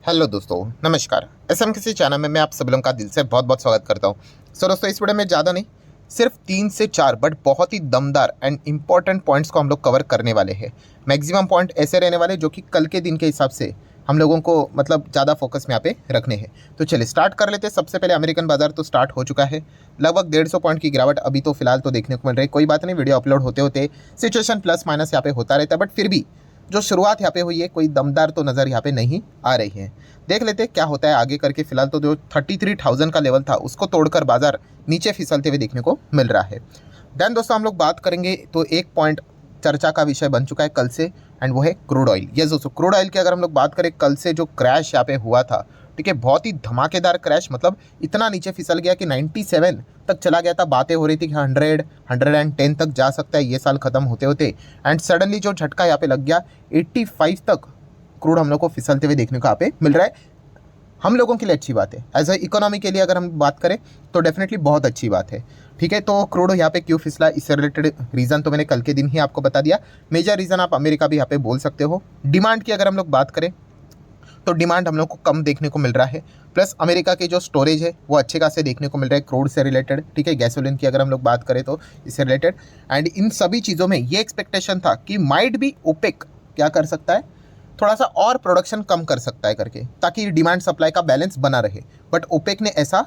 Hello दोस्तों, नमस्कार। SMKC channel में मैं आप सभी लोगों का दिल से बहुत बहुत स्वागत करता हूं। सो दोस्तों, इस वीडियो में ज़्यादा नहीं, सिर्फ 3 से 4 बट बहुत ही दमदार एंड इंपॉर्टेंट पॉइंट्स को हम लोग कवर करने वाले हैं। मैक्सिमम पॉइंट ऐसे रहने वाले जो कि कल के दिन के हिसाब से हम लोगों को मतलब ज़्यादा फोकस में यहाँ पे रखने हैं। तो चलिए स्टार्ट कर लेते हैं। सबसे पहले अमेरिकन बाजार तो स्टार्ट हो चुका है। लगभग 150 पॉइंट की गिरावट अभी तो फिलहाल तो देखने को मिल रही है। कोई बात नहीं, वीडियो अपलोड होते होते सिचुएशन प्लस माइनस यहाँ पे होता रहता है, बट फिर भी जो शुरुआत यहाँ पे हुई है कोई दमदार तो नज़र यहाँ पे नहीं आ रही है। देख लेते क्या होता है आगे करके। फिलहाल तो जो 33,000 का लेवल था उसको तोड़कर बाजार नीचे फिसलते हुए देखने को मिल रहा है। देन दोस्तों हम लोग बात करेंगे तो एक पॉइंट चर्चा का विषय बन चुका है कल से, एंड वो है क्रूड ऑयल। यस दोस्तों, क्रूड ऑयल की अगर हम लोग बात करें, कल से जो क्रैश यहाँ पे हुआ था, ठीक है, बहुत ही धमाकेदार क्रैश, मतलब इतना नीचे फिसल गया कि 97 तक चला गया था। बातें हो रही थी कि 100 110 तक जा सकता है ये साल ख़त्म होते होते, एंड सडनली जो झटका यहाँ पे लग गया 85 तक क्रूड हम लोग को फिसलते हुए देखने को यहाँ पे मिल रहा है। हम लोगों के लिए अच्छी बात है। एज ए इकोनॉमी के लिए अगर हम बात करें तो डेफिनेटली बहुत अच्छी बात है। ठीक है, तो क्रूड यहाँ पे क्यों फिसला, इससे रिलेटेड रीज़न तो मैंने कल के दिन ही आपको बता दिया। मेजर रीज़न आप अमेरिका भी यहाँ पे बोल सकते हो। डिमांड की अगर हम लोग बात करें तो डिमांड हम लोग को कम देखने को मिल रहा है, प्लस अमेरिका के जो स्टोरेज है वो अच्छे खासे देखने को मिल रहा है क्रूड से रिलेटेड। ठीक है, गैसोलीन की अगर हम लोग बात करें तो इससे रिलेटेड, एंड इन सभी चीज़ों में ये एक्सपेक्टेशन था कि माइट भी ओपेक क्या कर सकता है, थोड़ा सा और प्रोडक्शन कम कर सकता है करके, ताकि डिमांड सप्लाई का बैलेंस बना रहे। बट ओपेक ने ऐसा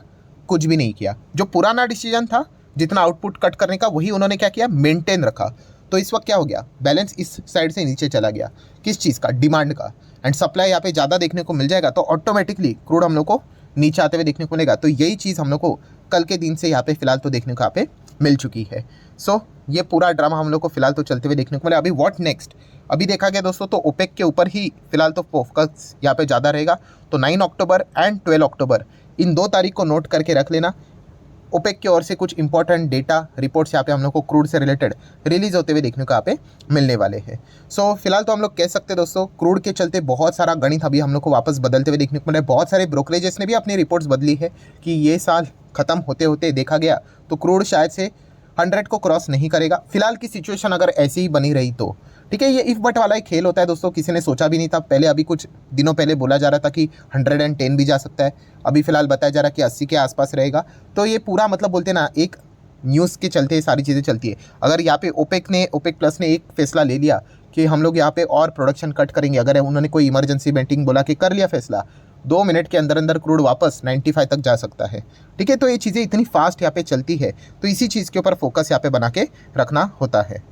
कुछ भी नहीं किया। जो पुराना डिसीजन था जितना आउटपुट कट करने का, वही उन्होंने क्या किया, मेंटेन रखा। तो इस वक्त क्या हो गया, बैलेंस इस साइड से नीचे चला गया। किस चीज़ का, डिमांड का। एंड सप्लाई यहाँ पे ज़्यादा देखने को मिल जाएगा तो ऑटोमेटिकली क्रूड हम लोग को नीचे आते हुए देखने को मिलेगा। तो यही चीज़ हम लोग को कल के दिन से यहाँ पे फिलहाल तो देखने को यहाँ पे मिल चुकी है। सो ये पूरा ड्रामा हम लोग को फिलहाल तो चलते हुए देखने को मिला। अभी व्हाट नेक्स्ट, अभी देखा गया दोस्तों तो ओपेक के ऊपर ही फिलहाल तो फोकस यहाँ पे ज़्यादा रहेगा। तो 9 अक्टूबर एंड 12 अक्टूबर इन 2 तारीख को नोट करके रख लेना। ओपेक की ओर से कुछ इंपॉर्टेंट डेटा रिपोर्ट्स यहाँ पे हम लोग को क्रूड से रिलेटेड रिलीज होते हुए देखने को यहाँ पे मिलने वाले हैं। सो फिलहाल तो हम लोग कह सकते हैं दोस्तों, क्रूड के चलते बहुत सारा गणित अभी हम लोग को वापस बदलते हुए देखने को मिला है। बहुत सारे ब्रोकरेजेस ने भी अपनी रिपोर्ट्स बदली है कि ये साल खत्म होते होते देखा गया तो क्रूड शायद से 100 को क्रॉस नहीं करेगा। फिलहाल की सिचुएशन अगर ऐसी ही बनी रही तो ठीक है। ये इफ बट वाला एक खेल होता है दोस्तों, किसी ने सोचा भी नहीं था पहले। अभी कुछ दिनों पहले बोला जा रहा था कि 110 भी जा सकता है, अभी फिलहाल बताया जा रहा है कि 80 के आसपास रहेगा। तो ये पूरा मतलब बोलते ना, एक न्यूज़ के चलते ये सारी चीज़ें चलती है। अगर यहाँ पे ओपेक प्लस ने एक फैसला ले लिया कि हम लोग यहाँ पे और प्रोडक्शन कट करेंगे, अगर उन्होंने कोई इमरजेंसी मीटिंग बोला कि कर लिया फैसला, 2 मिनट के अंदर अंदर क्रूड वापस 95 तक जा सकता है। ठीक है, तो ये चीज़ें इतनी फास्ट यहाँ पे चलती है, तो इसी चीज़ के ऊपर फोकस यहाँ पे बना के रखना होता है।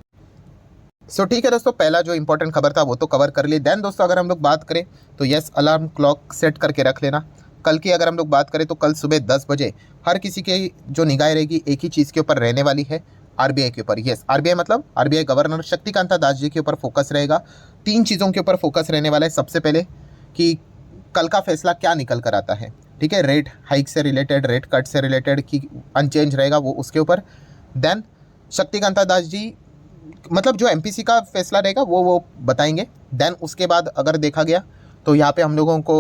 सो ठीक है दोस्तों, पहला जो इंपॉर्टेंट खबर था वो तो कवर कर ली। देन दोस्तों अगर हम लोग बात करें तो यस, अलार्म क्लॉक सेट करके रख लेना। कल की अगर हम लोग बात करें तो कल सुबह 10 बजे हर किसी की जो निगाह रहेगी एक ही चीज़ के ऊपर रहने वाली है, आरबीआई के ऊपर। यस, आरबीआई मतलब आरबीआई गवर्नर शक्तिकांता दास जी के ऊपर फोकस रहेगा। 3 चीज़ों के ऊपर फोकस रहने वाला है। सबसे पहले कि कल का फैसला क्या निकल कर आता है, ठीक है, रेट हाइक से रिलेटेड, रेट कट से रिलेटेड कि अनचेंज रहेगा वो, उसके ऊपर। देन शक्तिकांता दास जी मतलब जो एमपीसी का फैसला रहेगा वो बताएंगे। देन उसके बाद अगर देखा गया तो यहाँ पे हम लोगों को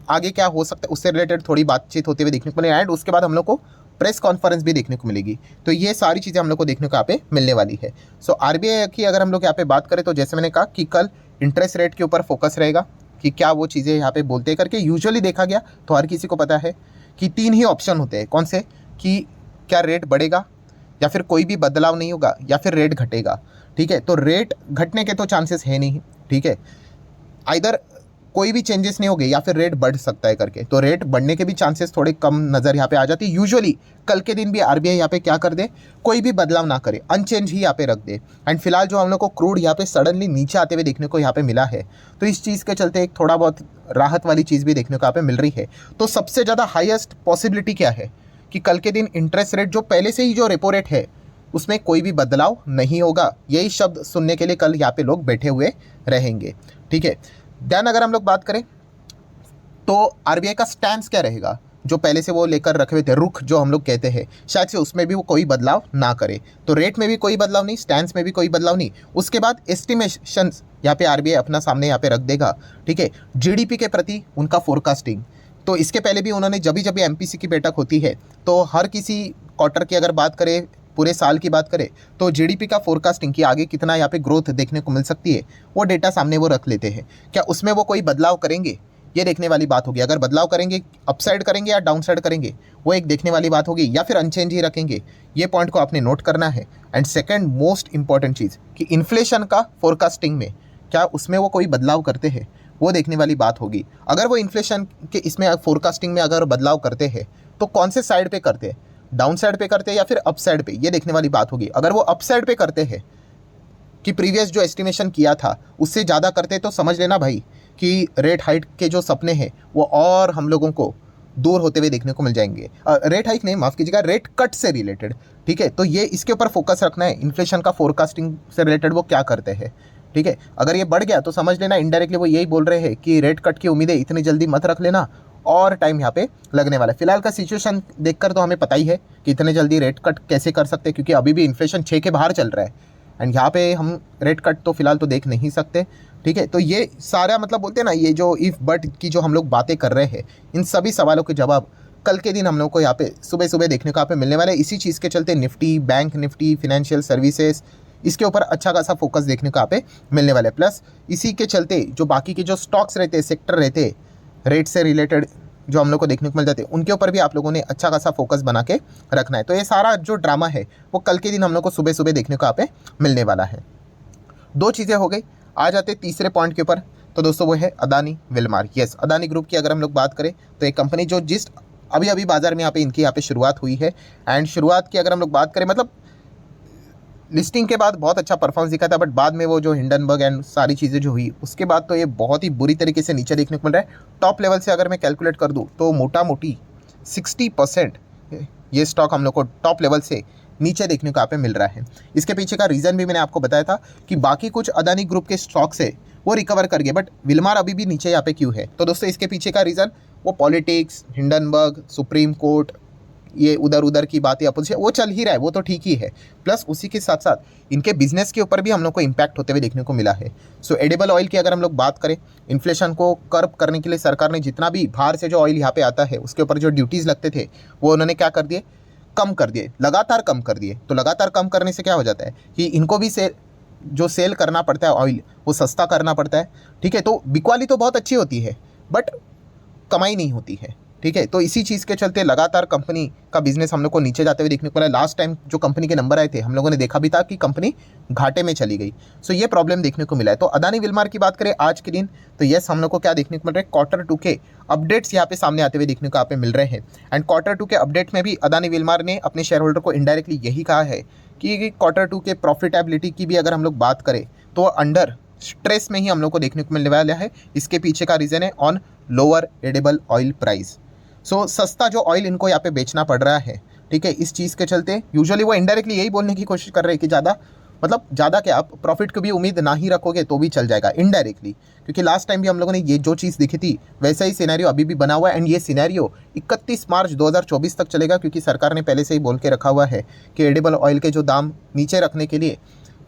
आगे क्या हो सकता है उससे रिलेटेड थोड़ी बातचीत होते हुए देखने को मिलेगी, एंड उसके बाद हम लोग को प्रेस कॉन्फ्रेंस भी देखने को मिलेगी। तो ये सारी चीज़ें हम लोग को देखने को यहाँ पे मिलने वाली है। सो आरबीआई की अगर हम लोग यहाँ पे बात करें तो जैसे मैंने कहा कि कल इंटरेस्ट रेट के ऊपर फोकस रहेगा कि क्या वो चीज़ें यहाँ पे बोलते करके। यूजुअली देखा गया तो हर किसी को पता है कि 3 ही ऑप्शन होते हैं। कौन से, कि क्या रेट बढ़ेगा, या फिर कोई भी बदलाव नहीं होगा, या फिर रेट घटेगा। ठीक है, तो रेट घटने के तो चांसेस है नहीं। ठीक है, आइदर कोई भी चेंजेस नहीं होंगे या फिर रेट बढ़ सकता है करके। तो रेट बढ़ने के भी चांसेस थोड़े कम नज़र यहाँ पे आ जाती है। यूजुअली कल के दिन भी आरबीआई यहाँ पे क्या कर दे, कोई भी बदलाव ना करे, अनचेंज ही यहाँ पे रख दे। एंड फिलहाल जो हम लोग को क्रूड यहाँ पे सडनली नीचे आते हुए देखने को यहाँ पे मिला है, तो इस चीज़ के चलते एक थोड़ा बहुत राहत वाली चीज़ भी देखने को यहाँ पे मिल रही है। तो सबसे ज़्यादा हाईएस्ट पॉसिबिलिटी क्या है कि कल के दिन इंटरेस्ट रेट जो पहले से ही जो रेपो रेट है उसमें कोई भी बदलाव नहीं होगा। यही शब्द सुनने के लिए कल यहाँ पे लोग बैठे हुए रहेंगे। ठीक है, देन अगर हम लोग बात करें तो आरबीआई का स्टैंस क्या रहेगा, जो पहले से वो लेकर रखे हुए थे, रुख जो हम लोग कहते हैं, शायद से उसमें भी वो कोई बदलाव ना करे। तो रेट में भी कोई बदलाव नहीं, स्टैंस में भी कोई बदलाव नहीं। उसके बाद एस्टिमेशंस यहाँ पे आरबीआई अपना सामने यहाँ पे रख देगा। ठीक है, जीडीपी के प्रति उनका फोरकास्टिंग, तो इसके पहले भी उन्होंने जब भी एमपीसी की बैठक होती है तो हर किसी क्वार्टर की अगर बात करें, पूरे साल की बात करें, तो जीडीपी का फोरकास्टिंग कि आगे कितना यहाँ पे ग्रोथ देखने को मिल सकती है, वो डेटा सामने वो रख लेते हैं। क्या उसमें वो कोई बदलाव करेंगे ये देखने वाली बात होगी। अगर बदलाव करेंगे, अपसाइड करेंगे या डाउनसाइड करेंगे, वो एक देखने वाली बात होगी, या फिर अनचेंज ही रखेंगे, ये पॉइंट को आपने नोट करना है। एंड सेकंड मोस्ट इंपॉर्टेंट चीज़ कि इन्फ्लेशन का फोरकास्टिंग में क्या उसमें वो कोई बदलाव करते हैं, वो देखने वाली बात होगी। अगर वो इन्फ्लेशन के इसमें फोरकास्टिंग में अगर बदलाव करते हैं तो कौन से साइड पे करते हैं, डाउन साइड पे करते हैं या फिर अप साइड पे, ये देखने वाली बात होगी। अगर वो अप साइड पे करते हैं कि प्रीवियस जो एस्टिमेशन किया था उससे ज़्यादा करते तो समझ लेना भाई कि रेट हाइक के जो सपने हैं वो और हम लोगों को दूर होते हुए देखने को मिल जाएंगे। रेट हाइक नहीं, माफ़ कीजिएगा, रेट कट से रिलेटेड। ठीक है, तो ये इसके ऊपर फोकस रखना है, इन्फ्लेशन का फोरकास्टिंग से रिलेटेड वो क्या करते हैं। ठीक है, अगर ये बढ़ गया तो समझ लेना इनडायरेक्टली वो यही बोल रहे हैं कि रेट कट की उम्मीदें इतनी जल्दी मत रख लेना और टाइम यहाँ पे लगने वाला है। फिलहाल का सिचुएशन देखकर तो हमें पता ही है कि इतने जल्दी रेट कट कैसे कर सकते हैं, क्योंकि अभी भी इन्फ्लेशन 6 के बाहर चल रहा है एंड यहाँ पे हम रेट कट तो फिलहाल तो देख नहीं सकते। ठीक है, तो ये सारा मतलब बोलते हैं ना, ये जो इफ़ बट की जो हम लोग बातें कर रहे हैं, इन सभी सवालों के जवाब कल के दिन हम लोग को यहाँ पे सुबह सुबह देखने को यहाँ पे मिलने वाले हैं। इसी चीज़ के चलते Nifty, bank Nifty, financial services, इसके ऊपर अच्छा खासा फोकस देखने को यहाँ पे मिलने वाला है। प्लस इसी के चलते जो बाकी के जो स्टॉक्स रहते हैं, सेक्टर रहते हैं, रेट से रिलेटेड जो हम लोग को देखने को मिल जाते हैं, उनके ऊपर भी आप लोगों ने अच्छा खासा फोकस बना के रखना है। तो ये सारा जो ड्रामा है वो कल के दिन हम लोग को सुबह सुबह देखने को यहाँ पे मिलने वाला है। दो चीज़ें हो गई, आ जाते तीसरे पॉइंट के ऊपर। तो दोस्तों वो है Adani Wilmar. Yes, Adani group की अगर हम लोग बात करें तो एक कंपनी जो जिस अभी अभी बाजार में यहाँ पे इनकी यहाँ पे शुरुआत हुई है। एंड शुरुआत की अगर हम लोग बात करें, मतलब लिस्टिंग के बाद बहुत अच्छा परफॉर्मेंस दिखा था, बट बाद में वो जो हिंडनबर्ग एंड सारी चीज़ें जो हुई उसके बाद तो ये बहुत ही बुरी तरीके से नीचे देखने को मिल रहा है। टॉप लेवल से अगर मैं कैलकुलेट कर दूँ तो मोटा मोटी 60% ये स्टॉक हम लोग को टॉप लेवल से नीचे देखने को यहाँ पे मिल रहा है। इसके पीछे का रीज़न भी मैंने आपको बताया था कि बाकी कुछ अदानी ग्रुप के स्टॉक्स है वो रिकवर कर गए, बट विलमार अभी भी नीचे यहाँ पे क्यों है। तो दोस्तों इसके पीछे का रीज़न वो पॉलिटिक्स, हिंडनबर्ग, सुप्रीम कोर्ट, ये उधर उधर की बातें अपोजिशन वो चल ही रहा है, वो तो ठीक ही है। प्लस उसी के साथ साथ इनके बिजनेस के ऊपर भी हम लोग को इम्पैक्ट होते हुए देखने को मिला है। सो एडिबल ऑयल की अगर हम लोग बात करें, इन्फ्लेशन को कर्ब करने के लिए सरकार ने जितना भी बाहर से जो ऑयल यहाँ पे आता है उसके ऊपर जो ड्यूटीज़ लगते थे वो उन्होंने क्या कर दिए, कम कर दिए, लगातार कम कर दिए। तो लगातार कम करने से क्या हो जाता है कि इनको भी सेल करना पड़ता है ऑयल, वो सस्ता करना पड़ता है। ठीक है, तो बिकवाली तो बहुत अच्छी होती है बट कमाई नहीं होती है। ठीक है, तो इसी चीज़ के चलते लगातार कंपनी का बिजनेस हम लोग को नीचे जाते हुए देखने को मिला। लास्ट टाइम जो कंपनी के नंबर आए थे हम लोगों ने देखा भी था कि कंपनी घाटे में चली गई। सो ये प्रॉब्लम देखने को मिला है। तो अदानी विलमार की बात करें आज के दिन, तो यस हम लोग को क्या देखने को मिल रहा है, Q2 के अपडेट्स यहाँ पे सामने आते हुए देखने को यहाँ पे मिल रहे हैं। एंड Q2 के अपडेट में भी अदानी विलमार ने अपने शेयर होल्डर को इनडायरेक्टली यही कहा है कि Q2 के प्रॉफिटेबिलिटी की भी अगर हम लोग बात करें तो अंडर स्ट्रेस में ही हम लोग को देखने को मिलने वाला है। इसके पीछे का रीज़न है on lower edible oil price. So सस्ता जो ऑयल इनको यहाँ पे बेचना पड़ रहा है। ठीक है, इस चीज़ के चलते यूजुअली वो इनडायरेक्टली यही बोलने की कोशिश कर रहे हैं कि ज़्यादा क्या, आप प्रॉफिट की भी उम्मीद ना ही रखोगे तो भी चल जाएगा इनडायरेक्टली। क्योंकि लास्ट टाइम भी हम लोगों ने ये जो चीज़ दिखी थी वैसा ही सिनेरियो अभी भी बना हुआ है। एंड ये सिनेरियो 31 मार्च 2024 तक चलेगा, क्योंकि सरकार ने पहले से ही बोल के रखा हुआ है कि एडिबल ऑयल के जो दाम नीचे रखने के लिए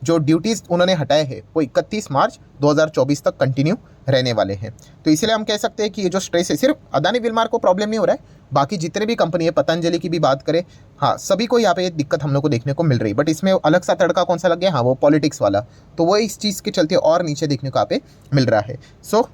जो ड्यूटीज़ उन्होंने हटाए हैं वो 31 मार्च 2024 तक कंटिन्यू रहने वाले हैं। तो इसलिए हम कह सकते हैं कि ये जो स्ट्रेस है सिर्फ अदानी विलमार को प्रॉब्लम नहीं हो रहा है, बाकी जितने भी कंपनी है, पतंजलि की भी बात करें, हाँ सभी को यहाँ पे दिक्कत हम लोग को देखने को मिल रही है। बट इसमें अलग सा तड़का कौन सा लग गया, हाँ वो पॉलिटिक्स वाला, तो वो इस चीज़ के चलते और नीचे देखने को यहाँ पे मिल रहा है। सो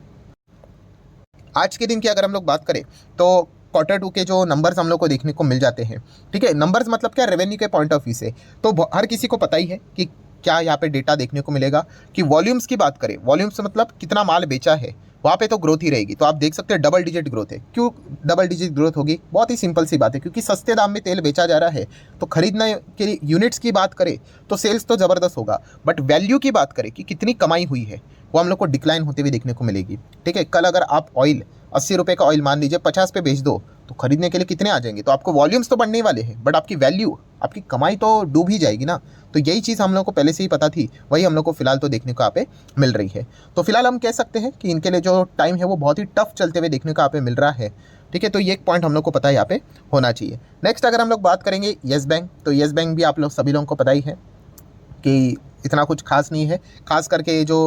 आज के दिन की अगर हम लोग बात करें तो Q2 के जो नंबर्स हम लोग को देखने को मिल जाते हैं। ठीक है, नंबर्स मतलब क्या, रेवेन्यू के पॉइंट ऑफ व्यू से तो हर किसी को पता ही है कि क्या यहाँ पे डेटा देखने को मिलेगा। कि वॉल्यूम्स की बात करें, वॉल्यूम्स मतलब कितना माल बेचा है, वहाँ पे तो ग्रोथ ही रहेगी। तो आप देख सकते हैं डबल डिजिट ग्रोथ है। क्यों डबल डिजिट ग्रोथ होगी, बहुत ही सिंपल सी बात है, क्योंकि सस्ते दाम में तेल बेचा जा रहा है। तो खरीदने के लिए यूनिट्स की बात करें तो सेल्स तो ज़बरदस्त होगा, बट वैल्यू की बात करें कि कितनी कमाई हुई है वो हम लोग को डिक्लाइन होते हुए देखने को मिलेगी। ठीक है, कल अगर आप ऑयल 80 रुपये का ऑयल मान लीजिए 50 पे बेच दो तो खरीदने के लिए कितने आ जाएंगे। तो आपको वॉल्यूम्स तो बढ़ने ही वाले हैं, बट आपकी वैल्यू, आपकी कमाई तो डूब ही जाएगी ना। तो यही चीज़ हम लोग को पहले से ही पता थी, वही हम लोग को फिलहाल तो देखने को यहाँ पे मिल रही है। तो फिलहाल हम कह सकते हैं कि इनके लिए जो टाइम है वो बहुत ही टफ चलते हुए देखने को यहाँ पे मिल रहा है। ठीक है, तो ये एक पॉइंट हम लोग को पता है यहाँ पे होना चाहिए। नेक्स्ट अगर हम लोग बात करेंगे येस बैंक, तो येस बैंक भी आप लोग सभी लोगों को पता ही है कि इतना कुछ खास नहीं है। खास करके जो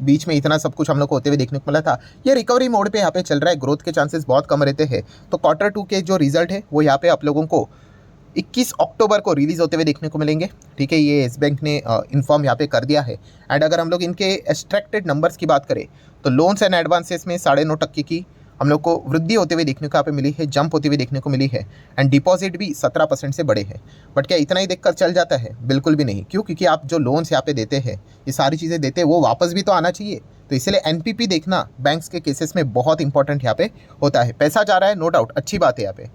बीच में इतना सब कुछ हम लोग को होते हुए देखने को मिला था, ये रिकवरी मोड पे यहाँ पे चल रहा है, ग्रोथ के चांसेस बहुत कम रहते हैं। तो Q2 के जो रिजल्ट है वो यहाँ पे आप लोगों को 21 अक्टूबर को रिलीज़ होते हुए देखने को मिलेंगे। ठीक है, ये येस बैंक ने इन्फॉर्म यहाँ पे कर दिया है। एंड अगर हम लोग इनके एक्सट्रैक्टेड नंबर्स की बात करें तो लोन्स एंड एडवांसेस में 9.5% की हम लोग को वृद्धि होते हुए देखने को यहाँ पे मिली है, जंप होती हुई देखने को मिली है एंड डिपॉजिट भी 17% से बढ़े हैं। बट क्या इतना ही देखकर चल जाता है? बिल्कुल भी नहीं। क्यों? क्योंकि आप जो लोन्स यहाँ पे देते हैं, ये सारी चीज़ें देते हैं, वो वापस भी तो आना चाहिए। तो इसलिए एनपीपी देखना बैंक्स के केसेस में बहुत इंपॉर्टेंट यहाँ पे होता है। पैसा जा रहा है, नो डाउट, अच्छी बात है यहाँ पे,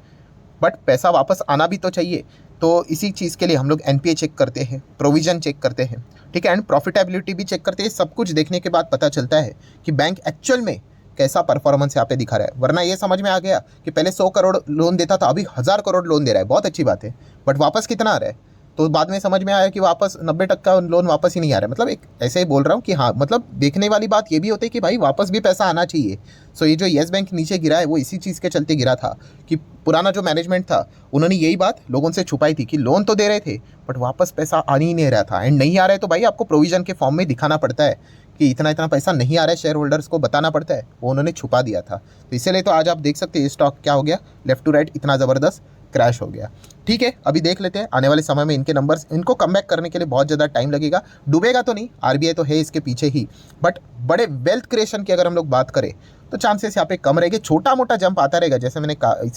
बट पैसा वापस आना भी तो चाहिए। तो इसी चीज़ के लिए हम लोग एनपीए चेक करते हैं, प्रोविजन चेक करते हैं, ठीक है, एंड प्रॉफिटेबिलिटी भी चेक करते हैं। सब कुछ देखने के बाद पता चलता है कि बैंक एक्चुअल में कैसा परफॉर्मेंस यहाँ पे दिखा रहा है। वरना ये समझ में आ गया कि पहले 100 करोड़ लोन देता था, अभी 1000 करोड़ लोन दे रहा है, बहुत अच्छी बात है, बट वापस कितना आ रहा है? तो बाद में समझ में आया कि वापस 90% लोन वापस ही नहीं आ रहा है। मतलब एक ऐसे ही बोल रहा हूँ कि हाँ, मतलब देखने वाली बात ये भी होती है कि भाई वापस भी पैसा आना चाहिए। सो ये जो येस बैंक नीचे गिरा है वो इसी चीज़ के चलते गिरा था कि पुराना जो मैनेजमेंट था उन्होंने यही बात लोगों से छुपाई थी कि लोन तो दे रहे थे बट वापस पैसा आ ही नहीं रहा था। एंड नहीं आ रहा है तो भाई आपको प्रोविजन के फॉर्म में दिखाना पड़ता है कि इतना इतना पैसा नहीं आ रहा है, शेयर होल्डर्स को बताना पड़ता है, वो उन्होंने छुपा दिया था। तो इसीलिए तो आज आप देख सकते हैं ये स्टॉक क्या हो गया, लेफ्ट टू राइट इतना ज़बरदस्त क्रैश हो गया। ठीक है, अभी देख लेते हैं आने वाले समय में इनके नंबर्स, इनको कमबैक करने के लिए बहुत ज़्यादा टाइम लगेगा। डूबेगा तो नहीं, आरबीआई तो है इसके पीछे ही, बट बड़े वेल्थ क्रिएशन की अगर हम लोग बात करें तो चांसेस यहाँ पे कम रहेंगे। छोटा मोटा जंप आता रहेगा, जैसे मैंने कहा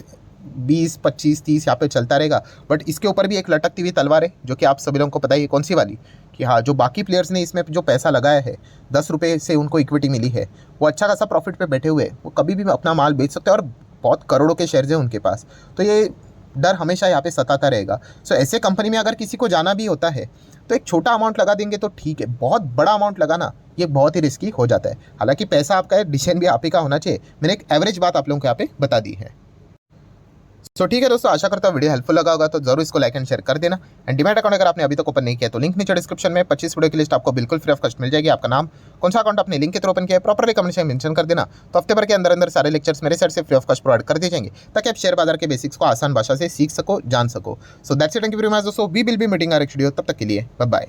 20, 25, 30 यहाँ पे चलता रहेगा। बट इसके ऊपर भी एक लटकती हुई तलवार है जो कि आप सभी लोगों को पता ही है कौन सी वाली, कि हाँ, जो बाकी प्लेयर्स ने इसमें जो पैसा लगाया है, 10 रुपये से उनको इक्विटी मिली है, वो अच्छा खासा प्रॉफिट पे बैठे हुए, वो कभी भी अपना माल बेच सकते हैं और बहुत करोड़ों के शेयर्स हैं उनके पास। तो ये डर हमेशा यहाँ पे सताता रहेगा। सो ऐसे कंपनी में अगर किसी को जाना भी होता है तो एक छोटा अमाउंट लगा देंगे तो ठीक है, बहुत बड़ा अमाउंट लगाना ये बहुत ही रिस्की हो जाता है। हालांकि पैसा आपका है, डिसीजन भी आप ही का होना चाहिए। मैंने एक एवरेज बात आप लोगों को यहाँ पे बता दी है। सो ठीक है दोस्तों, आशा करता हूँ वीडियो हेल्पफुल लगा होगा, तो जरूर इसको लाइक एंड शेयर कर देना। एंड डीमैट अकाउंट अगर आपने अभी तक ओपन नहीं किया तो लिंक नीचे डिस्क्रिप्शन में 25 वीडियो की लिस्ट आपको बिल्कुल फ्री ऑफ कॉस्ट मिल जाएगी। आपका नाम, कौन सा अकाउंट आपने लिंक के थ्रू ओपन किया है, प्रॉपरली कमेंट में मेंशन कर देना। तो हफ्ते भर के अंदर अंदर सारे लेक्चर्स मेरे साइड से फ्री ऑफ कॉस्ट प्रोवाइड कर दिए जाएंगे ताकि आप शेयर बाजार के बेसिक्स को आसान भाषा से सीख सको, जान सको। So that's it, thank you very much दोस्तों, we will be meeting our next video. तब तक के लिए बाय बाय।